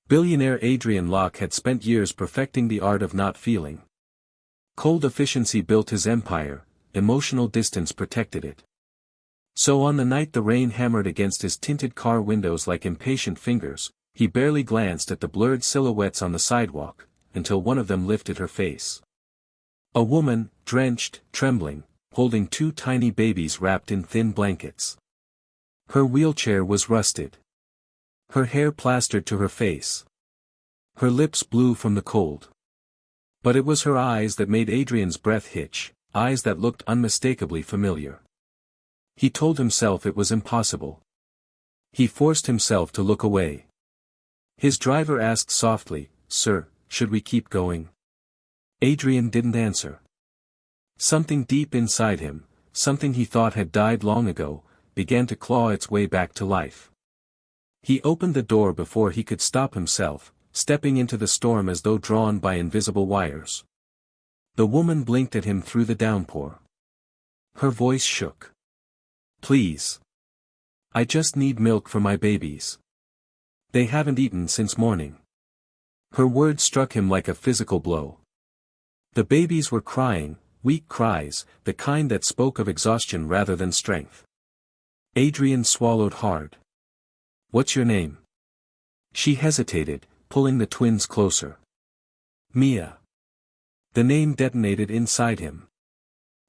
Billionaire Adrian Locke had spent years perfecting the art of not feeling. Cold efficiency built his empire, emotional distance protected it. So on the night the rain hammered against his tinted car windows like impatient fingers, he barely glanced at the blurred silhouettes on the sidewalk, until one of them lifted her face. A woman, drenched, trembling, holding two tiny babies wrapped in thin blankets. Her wheelchair was rusted. Her hair plastered to her face. Her lips blue from the cold. But it was her eyes that made Adrian's breath hitch, eyes that looked unmistakably familiar. He told himself it was impossible. He forced himself to look away. His driver asked softly, "Sir, should we keep going?" Adrian didn't answer. Something deep inside him, something he thought had died long ago, began to claw its way back to life. He opened the door before he could stop himself, stepping into the storm as though drawn by invisible wires. The woman blinked at him through the downpour. Her voice shook. "Please. I just need milk for my babies. They haven't eaten since morning." Her words struck him like a physical blow. The babies were crying, weak cries, the kind that spoke of exhaustion rather than strength. Adrian swallowed hard. "What's your name?" She hesitated, pulling the twins closer. "Mia." The name detonated inside him.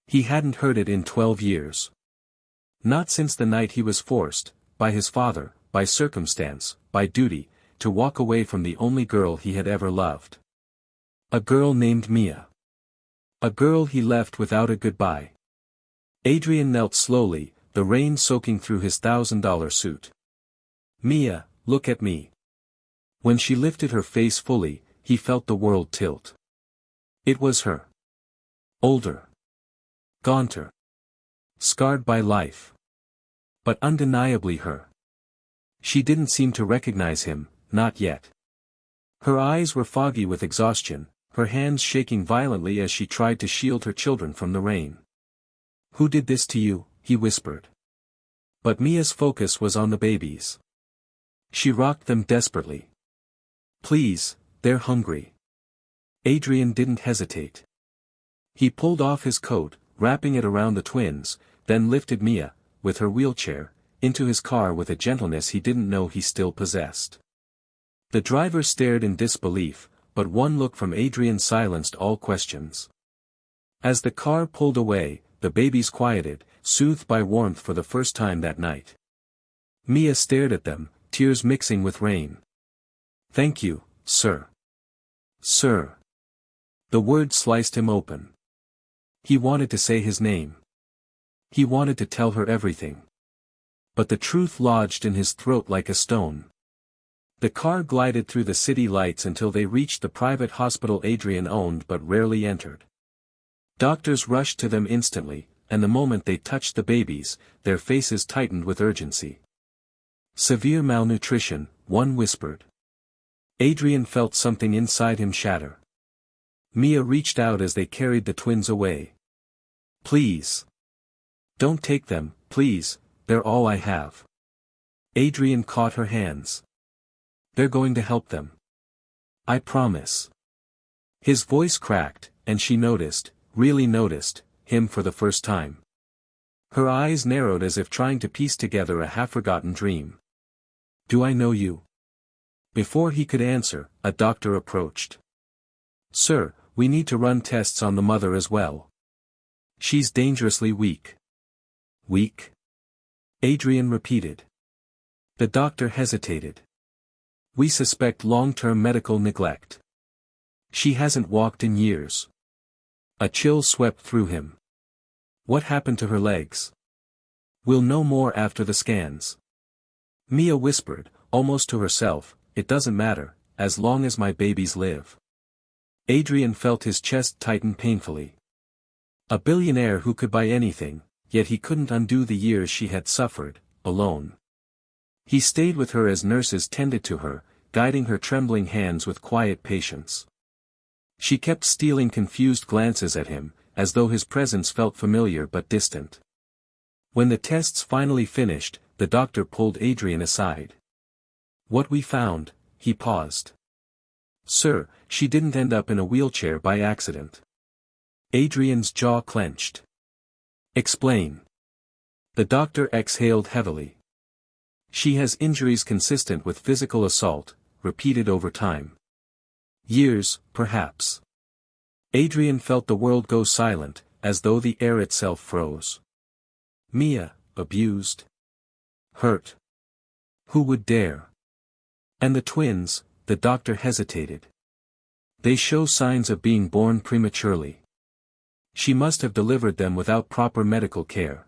He hadn't heard it in 12 years. Not since the night he was forced, by his father, by circumstance, by duty, to walk away from the only girl he had ever loved. A girl named Mia. A girl he left without a goodbye. Adrian knelt slowly, the rain soaking through his $1,000 suit. "Mia, look at me." When she lifted her face fully, he felt the world tilt. It was her. Older. Gaunter. Scarred by life. But undeniably her. She didn't seem to recognize him, not yet. Her eyes were foggy with exhaustion, her hands shaking violently as she tried to shield her children from the rain. "Who did this to you?" he whispered. But Mia's focus was on the babies. She rocked them desperately. "Please, they're hungry." Adrian didn't hesitate. He pulled off his coat, wrapping it around the twins, then lifted Mia, with her wheelchair, into his car with a gentleness he didn't know he still possessed. The driver stared in disbelief, but one look from Adrian silenced all questions. As the car pulled away, the babies quieted, soothed by warmth for the first time that night. Mia stared at them, tears mixing with rain. "Thank you, sir." "Sir." The word sliced him open. He wanted to say his name. He wanted to tell her everything. But the truth lodged in his throat like a stone. The car glided through the city lights until they reached the private hospital Adrian owned but rarely entered. Doctors rushed to them instantly, and the moment they touched the babies, their faces tightened with urgency. "Severe malnutrition," one whispered. Adrian felt something inside him shatter. Mia reached out as they carried the twins away. "Please. Don't take them, please, they're all I have." Adrian caught her hands. "They're going to help them. I promise." His voice cracked, and she noticed, really noticed, him for the first time. Her eyes narrowed as if trying to piece together a half-forgotten dream. "Do I know you?" Before he could answer, a doctor approached. "Sir, we need to run tests on the mother as well. She's dangerously weak." "Weak?" Adrian repeated. The doctor hesitated. "We suspect long-term medical neglect. She hasn't walked in years." A chill swept through him. "What happened to her legs?" "We'll know more after the scans." Mia whispered, almost to herself, "It doesn't matter, as long as my babies live." Adrian felt his chest tighten painfully. A billionaire who could buy anything, yet he couldn't undo the years she had suffered, alone. He stayed with her as nurses tended to her, guiding her trembling hands with quiet patience. She kept stealing confused glances at him, as though his presence felt familiar but distant. When the tests finally finished, the doctor pulled Adrian aside. "What we found," he paused. Sir, she didn't end up in a wheelchair by accident. Adrian's jaw clenched. Explain. The doctor exhaled heavily. She has injuries consistent with physical assault, repeated over time. Years, perhaps. Adrian felt the world go silent, as though the air itself froze. Mia, abused. Hurt. Who would dare? And the twins, the doctor hesitated. They show signs of being born prematurely. She must have delivered them without proper medical care.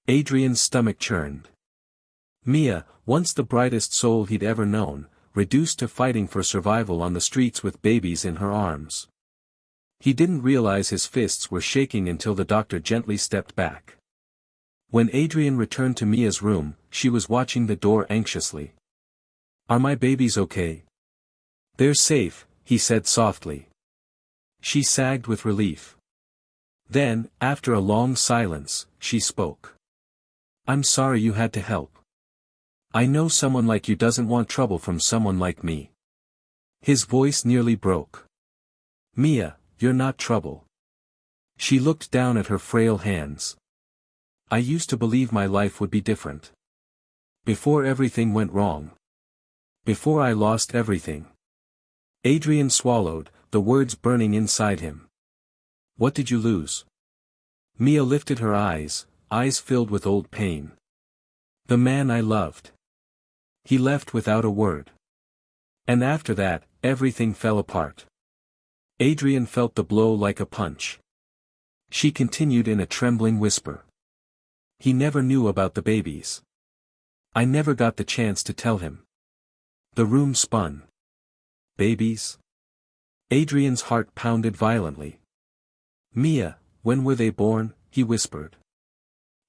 Adrian's stomach churned. Mia, once the brightest soul he'd ever known, reduced to fighting for survival on the streets with babies in her arms. He didn't realize his fists were shaking until the doctor gently stepped back. When Adrian returned to Mia's room, she was watching the door anxiously. Are my babies okay? They're safe, he said softly. She sagged with relief. Then, after a long silence, she spoke. I'm sorry you had to help. I know someone like you doesn't want trouble from someone like me. His voice nearly broke. Mia, you're not trouble. She looked down at her frail hands. I used to believe my life would be different. Before everything went wrong. Before I lost everything. Adrian swallowed, the words burning inside him. What did you lose? Mia lifted her eyes filled with old pain. The man I loved. He left without a word. And after that, everything fell apart. Adrian felt the blow like a punch. She continued in a trembling whisper. He never knew about the babies. I never got the chance to tell him. The room spun. Babies? Adrian's heart pounded violently. Mia, when were they born? He whispered.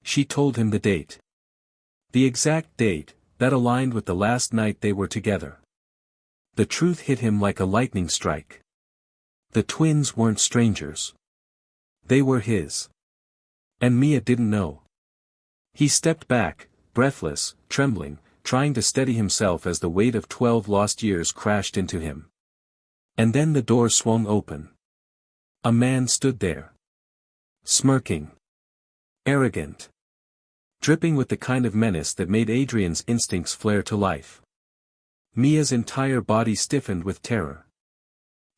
She told him the date. The exact date, that aligned with the last night they were together. The truth hit him like a lightning strike. The twins weren't strangers. They were his. And Mia didn't know. He stepped back, breathless, trembling, trying to steady himself as the weight of 12 lost years crashed into him. And then the door swung open. A man stood there. Smirking. Arrogant. Dripping with the kind of menace that made Adrian's instincts flare to life. Mia's entire body stiffened with terror.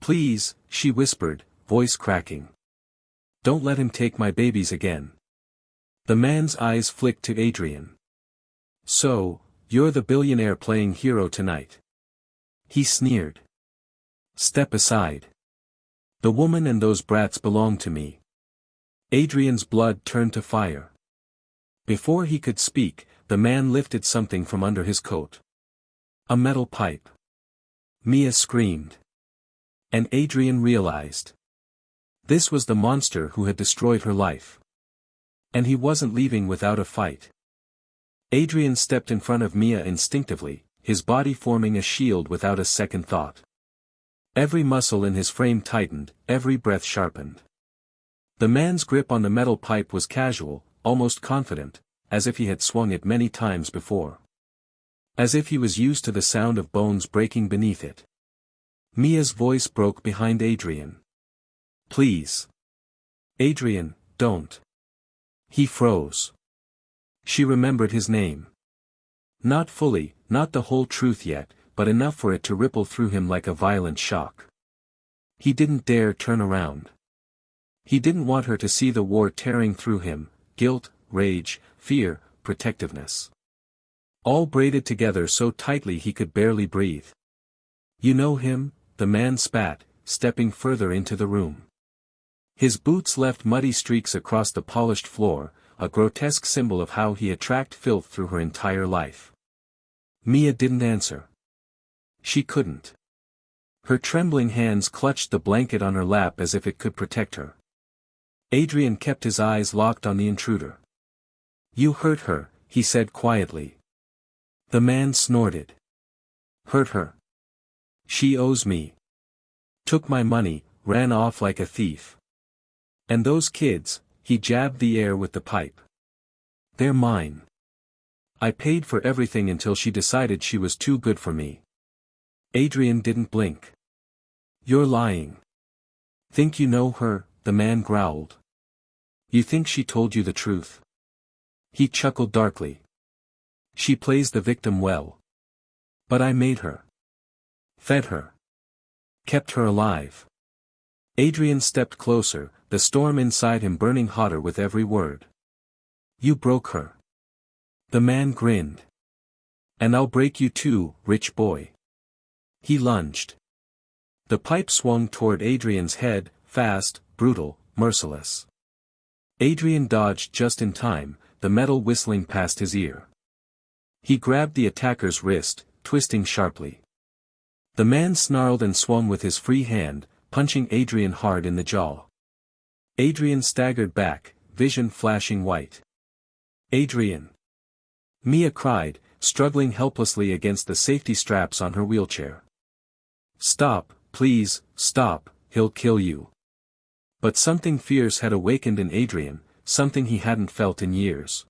Please, she whispered, voice cracking. Don't let him take my babies again. The man's eyes flicked to Adrian. So, you're the billionaire playing hero tonight. He sneered. Step aside. The woman and those brats belong to me. Adrian's blood turned to fire. Before he could speak, the man lifted something from under his coat. A metal pipe. Mia screamed. And Adrian realized. This was the monster who had destroyed her life. And he wasn't leaving without a fight. Adrian stepped in front of Mia instinctively, his body forming a shield without a second thought. Every muscle in his frame tightened, every breath sharpened. The man's grip on the metal pipe was casual, almost confident, as if he had swung it many times before. As if he was used to the sound of bones breaking beneath it. Mia's voice broke behind Adrian. Please. Adrian, don't. He froze. She remembered his name. Not fully, not the whole truth yet, but enough for it to ripple through him like a violent shock. He didn't dare turn around. He didn't want her to see the war tearing through him, guilt, rage, fear, protectiveness. All braided together so tightly he could barely breathe. You know him? The man spat, stepping further into the room. His boots left muddy streaks across the polished floor, a grotesque symbol of how he had tracked filth through her entire life. Mia didn't answer. She couldn't. Her trembling hands clutched the blanket on her lap as if it could protect her. Adrian kept his eyes locked on the intruder. You hurt her, he said quietly. The man snorted. Hurt her. She owes me. Took my money, ran off like a thief. And those kids, he jabbed the air with the pipe. They're mine. I paid for everything until she decided she was too good for me. Adrian didn't blink. You're lying. Think you know her? The man growled. You think she told you the truth? He chuckled darkly. She plays the victim well. But I made her. Fed her. Kept her alive. Adrian stepped closer, the storm inside him burning hotter with every word. You broke her. The man grinned. And I'll break you too, rich boy. He lunged. The pipe swung toward Adrian's head, fast, brutal, merciless. Adrian dodged just in time, the metal whistling past his ear. He grabbed the attacker's wrist, twisting sharply. The man snarled and swung with his free hand, punching Adrian hard in the jaw. Adrian staggered back, vision flashing white. Adrian! Mia cried, struggling helplessly against the safety straps on her wheelchair. Stop, please, stop, he'll kill you. But something fierce had awakened in Adrian, something he hadn't felt in years.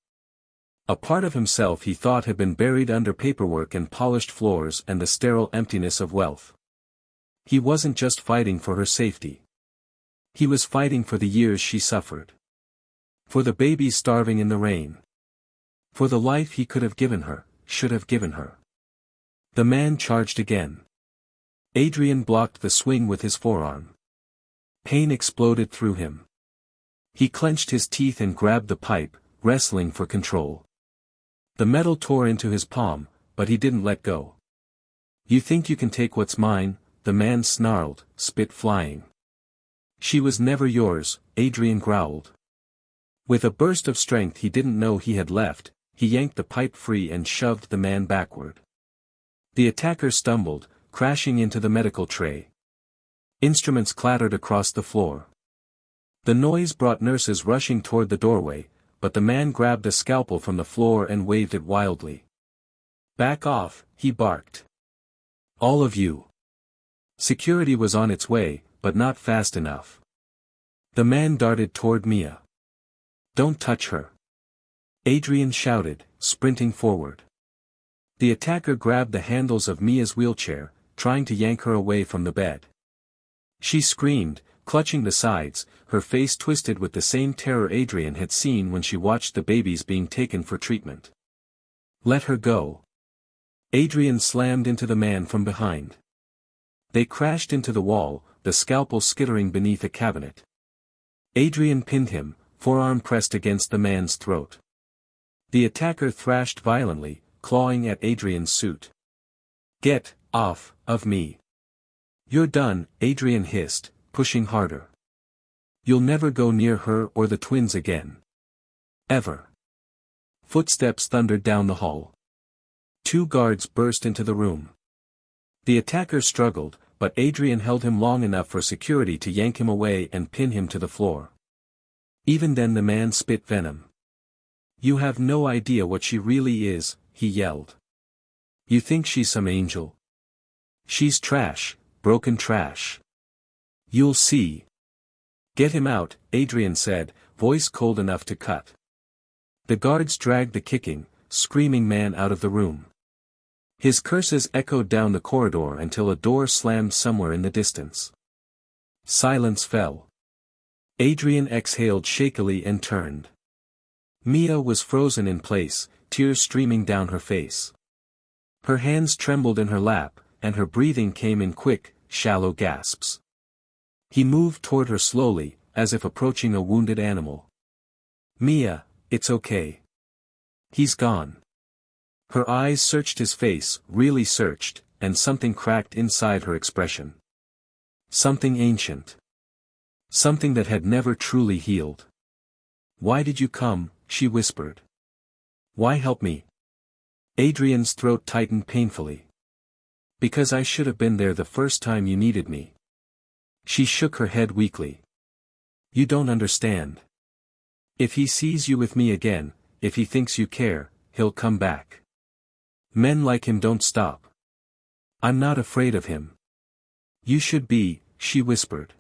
A part of himself he thought had been buried under paperwork and polished floors and the sterile emptiness of wealth. He wasn't just fighting for her safety. He was fighting for the years she suffered. For the babies starving in the rain. For the life he could have given her, should have given her. The man charged again. Adrian blocked the swing with his forearm. Pain exploded through him. He clenched his teeth and grabbed the pipe, wrestling for control. The metal tore into his palm, but he didn't let go. You think you can take what's mine? The man snarled, spit flying. She was never yours, Adrian growled. With a burst of strength he didn't know he had left, he yanked the pipe free and shoved the man backward. The attacker stumbled, crashing into the medical tray. Instruments clattered across the floor. The noise brought nurses rushing toward the doorway, but the man grabbed a scalpel from the floor and waved it wildly. Back off, he barked. All of you. Security was on its way, but not fast enough. The man darted toward Mia. Don't touch her. Adrian shouted, sprinting forward. The attacker grabbed the handles of Mia's wheelchair, trying to yank her away from the bed. She screamed, clutching the sides, her face twisted with the same terror Adrian had seen when she watched the babies being taken for treatment. Let her go. Adrian slammed into the man from behind. They crashed into the wall, the scalpel skittering beneath a cabinet. Adrian pinned him, forearm pressed against the man's throat. The attacker thrashed violently, clawing at Adrian's suit. Get off of me. You're done, Adrian hissed, pushing harder. You'll never go near her or the twins again. Ever. Footsteps thundered down the hall. 2 guards burst into the room. The attacker struggled, but Adrian held him long enough for security to yank him away and pin him to the floor. Even then the man spit venom. You have no idea what she really is, he yelled. You think she's some angel? She's trash, broken trash. You'll see. Get him out, Adrian said, voice cold enough to cut. The guards dragged the kicking, screaming man out of the room. His curses echoed down the corridor until a door slammed somewhere in the distance. Silence fell. Adrian exhaled shakily and turned. Mia was frozen in place, tears streaming down her face. Her hands trembled in her lap, and her breathing came in quick, shallow gasps. He moved toward her slowly, as if approaching a wounded animal. Mia, it's okay. He's gone. Her eyes searched his face, really searched, and something cracked inside her expression. Something ancient. Something that had never truly healed. Why did you come? She whispered. Why help me? Adrian's throat tightened painfully. Because I should have been there the first time you needed me. She shook her head weakly. You don't understand. If he sees you with me again, if he thinks you care, he'll come back. Men like him don't stop. I'm not afraid of him. You should be, she whispered.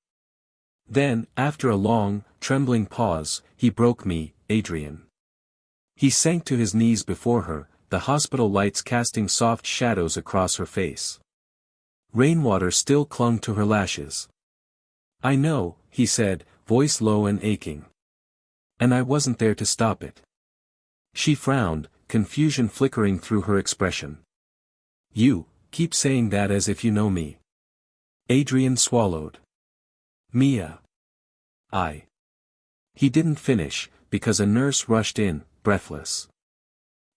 Then, after a long, trembling pause, he broke me, Adrian. He sank to his knees before her, the hospital lights casting soft shadows across her face. Rainwater still clung to her lashes. "I know," he said, voice low and aching. "And I wasn't there to stop it." She frowned, confusion flickering through her expression. "You keep saying that as if you know me." Adrian swallowed. "Mia. I." He didn't finish, because a nurse rushed in, breathless.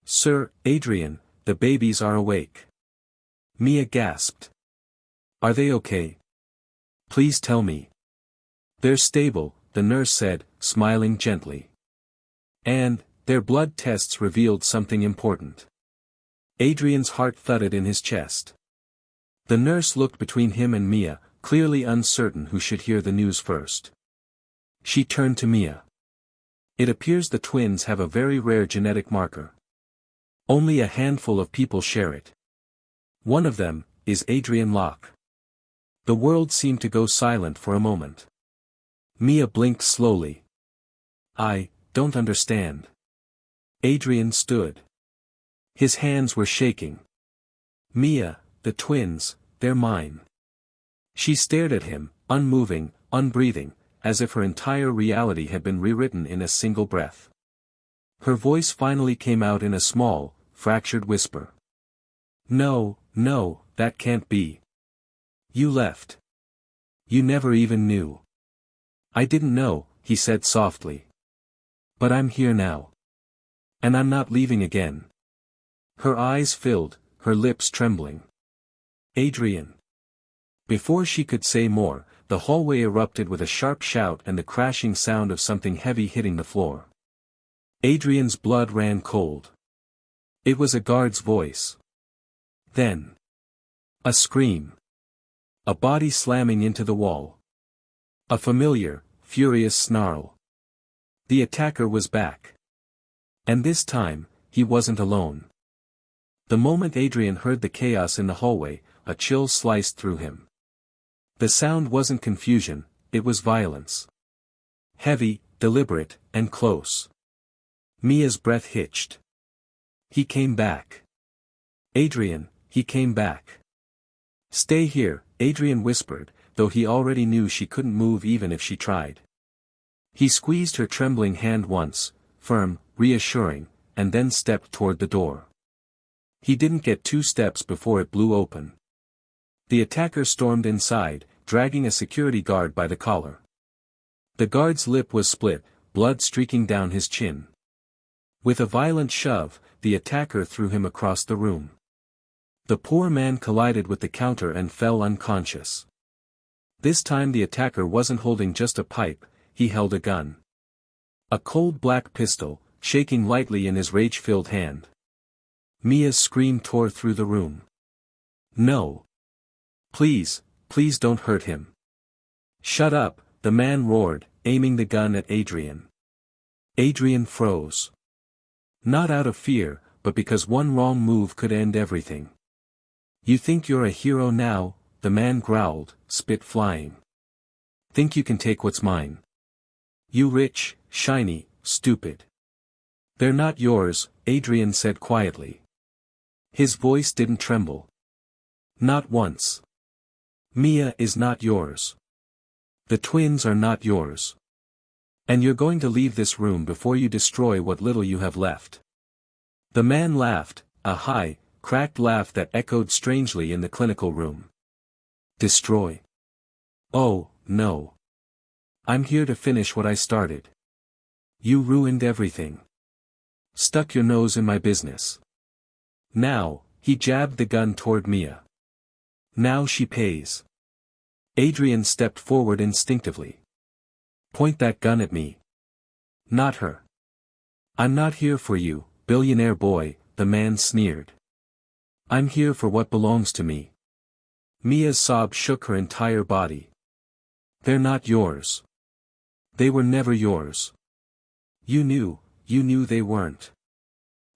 "Sir, Adrian, the babies are awake." Mia gasped. "Are they okay? Please tell me." "They're stable," the nurse said, smiling gently. "And their blood tests revealed something important." Adrian's heart thudded in his chest. The nurse looked between him and Mia, clearly uncertain who should hear the news first. She turned to Mia. "It appears the twins have a very rare genetic marker. Only a handful of people share it. One of them is Adrian Locke." The world seemed to go silent for a moment. Mia blinked slowly. "I don't understand." Adrian stood. His hands were shaking. "Mia, the twins, they're mine." She stared at him, unmoving, unbreathing, as if her entire reality had been rewritten in a single breath. Her voice finally came out in a small, fractured whisper. "No, no, that can't be. You left. You never even knew." "I didn't know," he said softly. "But I'm here now. And I'm not leaving again." Her eyes filled, her lips trembling. "Adrian." Before she could say more, the hallway erupted with a sharp shout and the crashing sound of something heavy hitting the floor. Adrian's blood ran cold. It was a guard's voice. Then. A scream. A body slamming into the wall. A familiar, furious snarl. The attacker was back. And this time, he wasn't alone. The moment Adrian heard the chaos in the hallway, a chill sliced through him. The sound wasn't confusion, it was violence. Heavy, deliberate, and close. Mia's breath hitched. He came back. "Adrian," he came back. "Stay here," Adrian whispered, though he already knew she couldn't move even if she tried. He squeezed her trembling hand once, firm, reassuring, and then stepped toward the door. He didn't get 2 steps before it blew open. The attacker stormed inside, dragging a security guard by the collar. The guard's lip was split, blood streaking down his chin. With a violent shove, the attacker threw him across the room. The poor man collided with the counter and fell unconscious. This time the attacker wasn't holding just a pipe, he held a gun. A cold black pistol, shaking lightly in his rage-filled hand. Mia's scream tore through the room. "No. Please, please don't hurt him." "Shut up," the man roared, aiming the gun at Adrian. Adrian froze. Not out of fear, but because one wrong move could end everything. "You think you're a hero now?" the man growled, spit flying. "Think you can take what's mine? You rich, shiny, stupid." "They're not yours," Adrian said quietly. His voice didn't tremble. "Not once. Mia is not yours. The twins are not yours. And you're going to leave this room before you destroy what little you have left." The man laughed, a high, cracked laugh that echoed strangely in the clinical room. "Destroy? Oh, no. I'm here to finish what I started. You ruined everything. Stuck your nose in my business. Now," he jabbed the gun toward Mia. "Now she pays." Adrian stepped forward instinctively. "Point that gun at me. Not her." "I'm not here for you, billionaire boy," the man sneered. "I'm here for what belongs to me." Mia's sob shook her entire body. "They're not yours. They were never yours. You knew they weren't."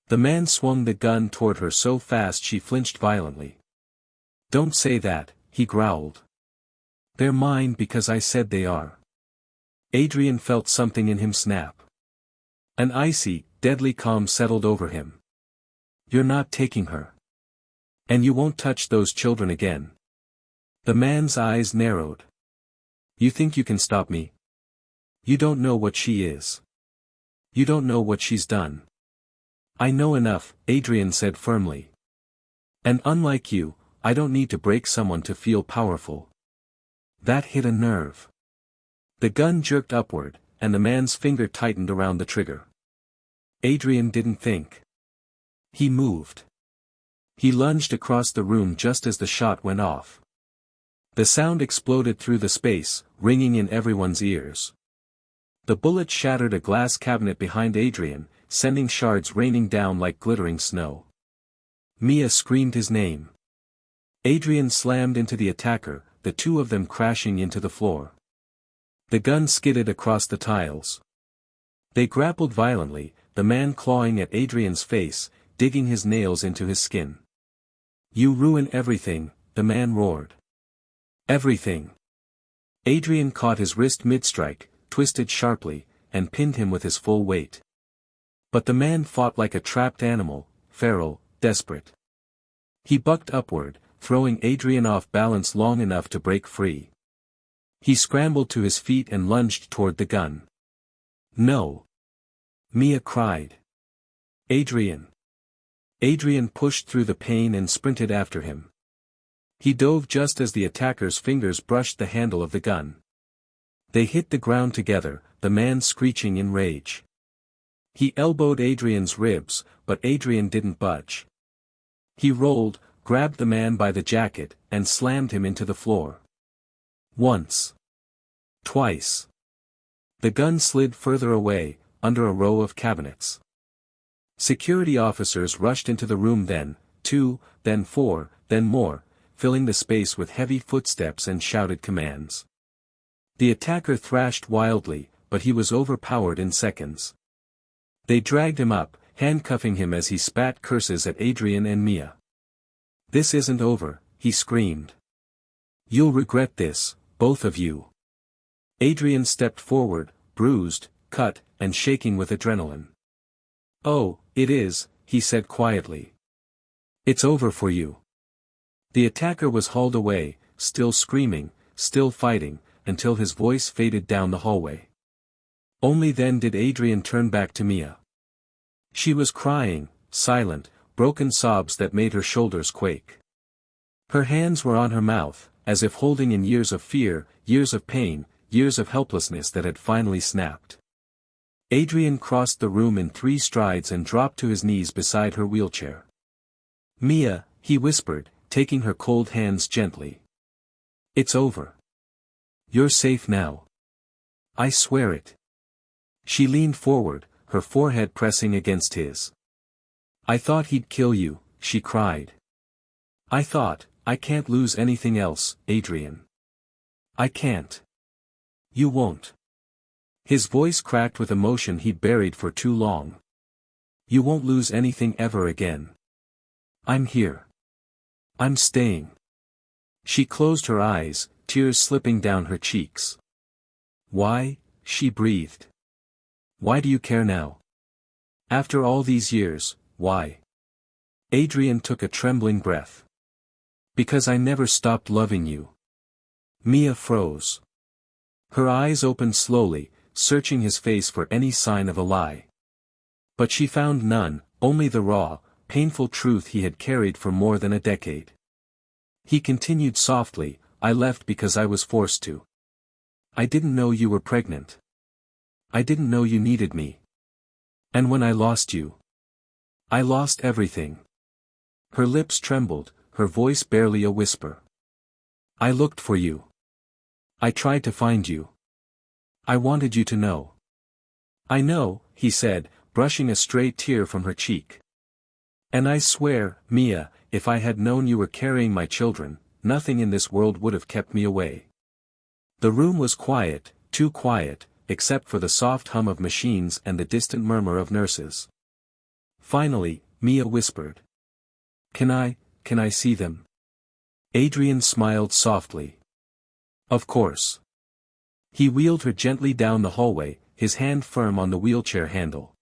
The man swung the gun toward her so fast she flinched violently. "Don't say that," he growled. "They're mine because I said they are." Adrian felt something in him snap. An icy, deadly calm settled over him. "You're not taking her. And you won't touch those children again." The man's eyes narrowed. You think you can stop me? You don't know what she is. You don't know what she's done. I know enough, Adrian said firmly. And unlike you, I don't need to break someone to feel powerful. That hit a nerve. The gun jerked upward, and the man's finger tightened around the trigger. Adrian didn't think. He moved. He lunged across the room just as the shot went off. The sound exploded through the space, ringing in everyone's ears. The bullet shattered a glass cabinet behind Adrian, sending shards raining down like glittering snow. Mia screamed his name. Adrian slammed into the attacker, the two of them crashing into the floor. The gun skidded across the tiles. They grappled violently, the man clawing at Adrian's face, digging his nails into his skin. You ruin everything, the man roared. Everything. Adrian caught his wrist mid-strike, twisted sharply, and pinned him with his full weight. But the man fought like a trapped animal, feral, desperate. He bucked upward, throwing Adrian off balance long enough to break free. He scrambled to his feet and lunged toward the gun. No! Mia cried. Adrian! Adrian pushed through the pain and sprinted after him. He dove just as the attacker's fingers brushed the handle of the gun. They hit the ground together, the man screeching in rage. He elbowed Adrian's ribs, but Adrian didn't budge. He rolled, grabbed the man by the jacket, and slammed him into the floor. Once. Twice. The gun slid further away, under a row of cabinets. Security officers rushed into the room then, 2, then 4, then more, filling the space with heavy footsteps and shouted commands. The attacker thrashed wildly, but he was overpowered in seconds. They dragged him up, handcuffing him as he spat curses at Adrian and Mia. This isn't over, he screamed. You'll regret this, both of you. Adrian stepped forward, bruised, cut, and shaking with adrenaline. Oh, it is, he said quietly. It's over for you. The attacker was hauled away, still screaming, still fighting, until his voice faded down the hallway. Only then did Adrian turn back to Mia. She was crying, silent, broken sobs that made her shoulders quake. Her hands were on her mouth, as if holding in years of fear, years of pain, years of helplessness that had finally snapped. Adrian crossed the room in 3 strides and dropped to his knees beside her wheelchair. Mia, he whispered, taking her cold hands gently. It's over. You're safe now. I swear it. She leaned forward, her forehead pressing against his. I thought he'd kill you, she cried. I can't lose anything else, Adrian. I can't. You won't. His voice cracked with emotion he'd buried for too long. You won't lose anything ever again. I'm here. I'm staying. She closed her eyes, tears slipping down her cheeks. Why, she breathed. Why do you care now? After all these years, why? Adrian took a trembling breath. Because I never stopped loving you. Mia froze. Her eyes opened slowly, searching his face for any sign of a lie. But she found none, only the raw, painful truth he had carried for more than a decade. He continued softly, I left because I was forced to. I didn't know you were pregnant. I didn't know you needed me. And when I lost you, I lost everything. Her lips trembled, her voice barely a whisper. I looked for you. I tried to find you. I wanted you to know. I know, he said, brushing a stray tear from her cheek. And I swear, Mia, if I had known you were carrying my children, nothing in this world would have kept me away. The room was quiet, too quiet, except for the soft hum of machines and the distant murmur of nurses. Finally, Mia whispered. Can I see them? Adrian smiled softly. Of course. He wheeled her gently down the hallway, his hand firm on the wheelchair handle.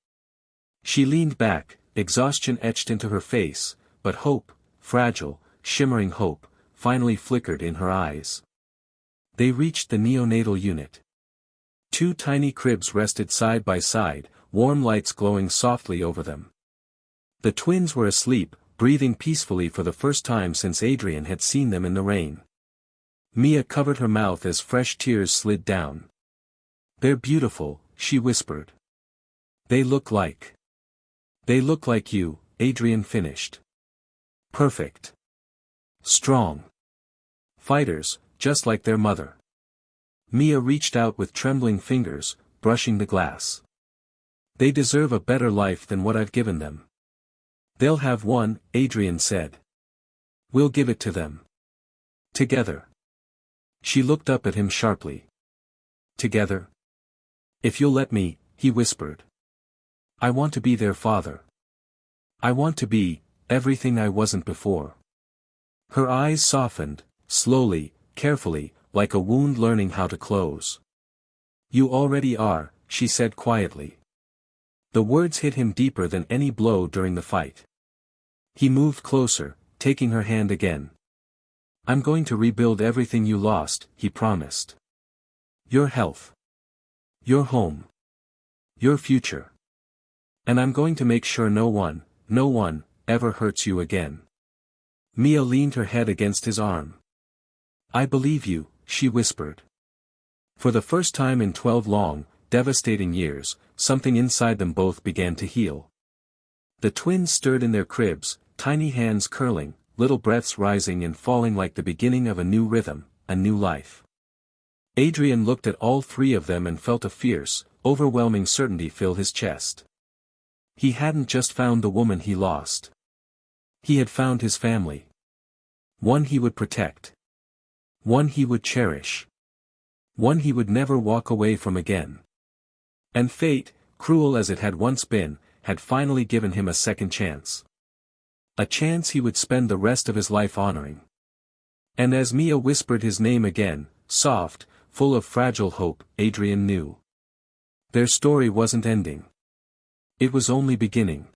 She leaned back, exhaustion etched into her face, but hope, fragile, shimmering hope, finally flickered in her eyes. They reached the neonatal unit. 2 tiny cribs rested side by side, warm lights glowing softly over them. The twins were asleep, breathing peacefully for the first time since Adrian had seen them in the rain. Mia covered her mouth as fresh tears slid down. "They're beautiful," she whispered. They look like you," Adrian finished. "Perfect. Strong. Fighters, just like their mother." Mia reached out with trembling fingers, brushing the glass. "They deserve a better life than what I've given them." "They'll have one," Adrian said. "We'll give it to them. Together." She looked up at him sharply. "Together? If you'll let me," he whispered. "I want to be their father. I want to be everything I wasn't before." Her eyes softened, slowly, carefully, like a wound learning how to close. "You already are," she said quietly. The words hit him deeper than any blow during the fight. He moved closer, taking her hand again. "I'm going to rebuild everything you lost," he promised. "Your health. Your home. Your future. And I'm going to make sure no one, ever hurts you again." Mia leaned her head against his arm. "I believe you," she whispered. For the first time in 12 long, devastating years, something inside them both began to heal. The twins stirred in their cribs, tiny hands curling, little breaths rising and falling like the beginning of a new rhythm, a new life. Adrian looked at all 3 of them and felt a fierce, overwhelming certainty fill his chest. He hadn't just found the woman he lost. He had found his family. One he would protect. One he would cherish. One he would never walk away from again. And fate, cruel as it had once been, had finally given him a second chance. A chance he would spend the rest of his life honoring. And as Mia whispered his name again, soft, full of fragile hope, Adrian knew. Their story wasn't ending. It was only beginning.